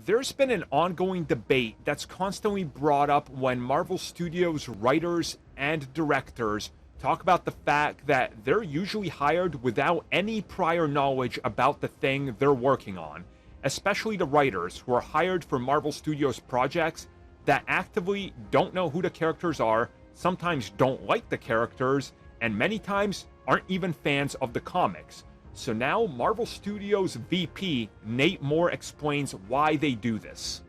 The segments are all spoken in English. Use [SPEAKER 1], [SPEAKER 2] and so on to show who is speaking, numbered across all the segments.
[SPEAKER 1] There's been an ongoing debate that's constantly brought up when Marvel Studios writers and directors talk about the fact that they're usually hired without any prior knowledge about the thing they're working on, especially the writers who are hired for Marvel Studios projects that actively don't know who the characters are, sometimes don't like the characters, and many times aren't even fans of the comics. So now Marvel Studios VP Nate Moore explains why they do this.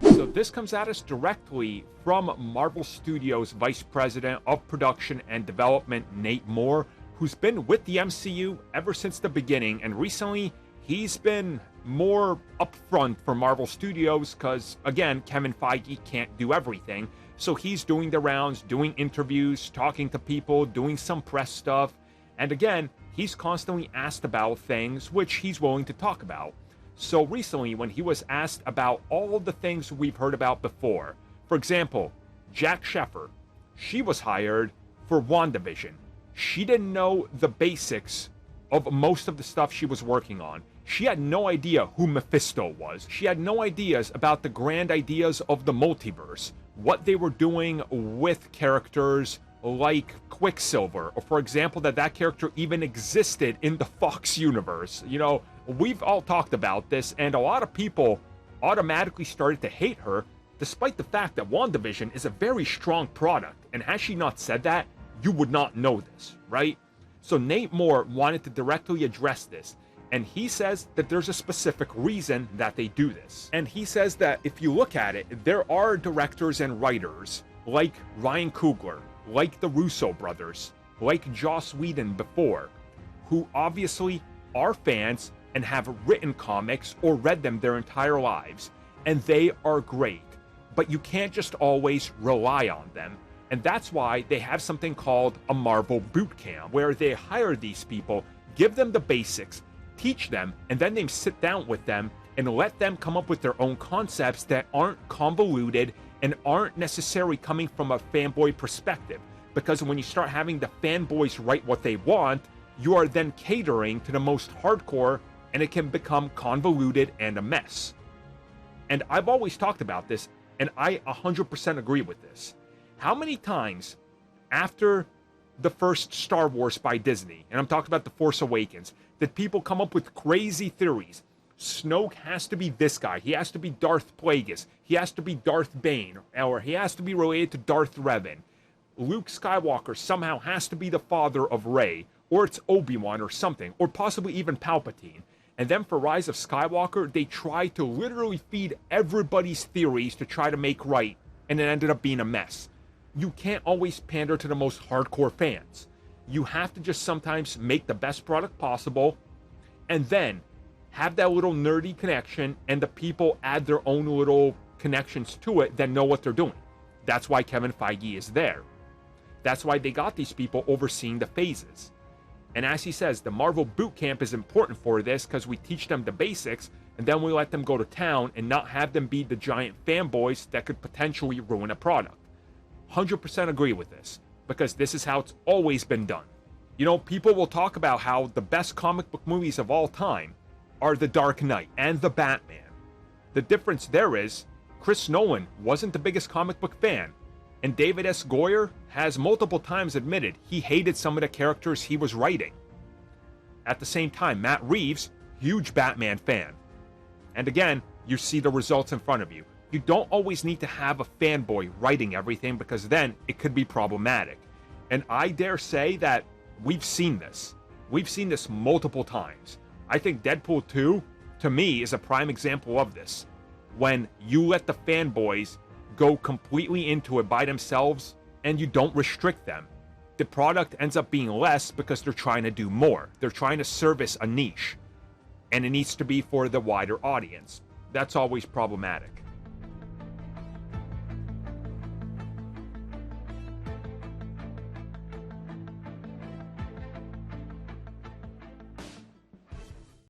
[SPEAKER 1] So this comes at us directly from Marvel Studios Vice President of Production and Development Nate Moore, who's been with the MCU ever since the beginning, and recently he's been more upfront for Marvel Studios because, again, Kevin Feige can't do everything. So he's doing the rounds, doing interviews, talking to people, doing some press stuff. And again, he's constantly asked about things which he's willing to talk about. So recently, when he was asked about all of the things we've heard about before, for example, Jack Sheffer, she was hired for WandaVision. She didn't know the basics of most of the stuff she was working on. She had no idea who Mephisto was. She had no ideas about the grand ideas of the multiverse, what they were doing with characters like Quicksilver, or for example, that character even existed in the Fox universe. You know, we've all talked about this, and a lot of people automatically started to hate her, despite the fact that WandaVision is a very strong product, and had she not said that, you would not know this, right? So Nate Moore wanted to directly address this, and he says that there's a specific reason that they do this. And he says that if you look at it, there are directors and writers like Ryan Coogler, like the Russo brothers, like Joss Whedon before, who obviously are fans and have written comics or read them their entire lives, and they are great. But you can't just always rely on them. And that's why they have something called a Marvel boot camp, where they hire these people, give them the basics, teach them, and then they sit down with them and let them come up with their own concepts that aren't convoluted and aren't necessarily coming from a fanboy perspective. Because when you start having the fanboys write what they want, you are then catering to the most hardcore, and it can become convoluted and a mess. And I've always talked about this, and I 100% agree with this. How many times after the first Star Wars by Disney, and I'm talking about The Force Awakens, did people come up with crazy theories? Snoke has to be this guy. He has to be Darth Plagueis. He has to be Darth Bane. Or he has to be related to Darth Revan. Luke Skywalker somehow has to be the father of Rey. Or it's Obi-Wan or something. Or possibly even Palpatine. And then for Rise of Skywalker, they tried to literally feed everybody's theories to try to make right. And it ended up being a mess. You can't always pander to the most hardcore fans. You have to just sometimes make the best product possible, and then have that little nerdy connection, and the people add their own little connections to it that know what they're doing. That's why Kevin Feige is there. That's why they got these people overseeing the phases. And as he says, the Marvel boot camp is important for this because we teach them the basics, and then we let them go to town and not have them be the giant fanboys that could potentially ruin a product. 100% agree with this, because this is how it's always been done. You know, people will talk about how the best comic book movies of all time are The Dark Knight and The Batman. The difference there is, Chris Nolan wasn't the biggest comic book fan, and David S. Goyer has multiple times admitted he hated some of the characters he was writing. At the same time, Matt Reeves, huge Batman fan. And again, you see the results in front of you. You don't always need to have a fanboy writing everything, because then it could be problematic. And I dare say that we've seen this. We've seen this multiple times. I think Deadpool 2, to me, is a prime example of this. When you let the fanboys go completely into it by themselves and you don't restrict them, the product ends up being less because they're trying to do more. They're trying to service a niche. And it needs to be for the wider audience. That's always problematic.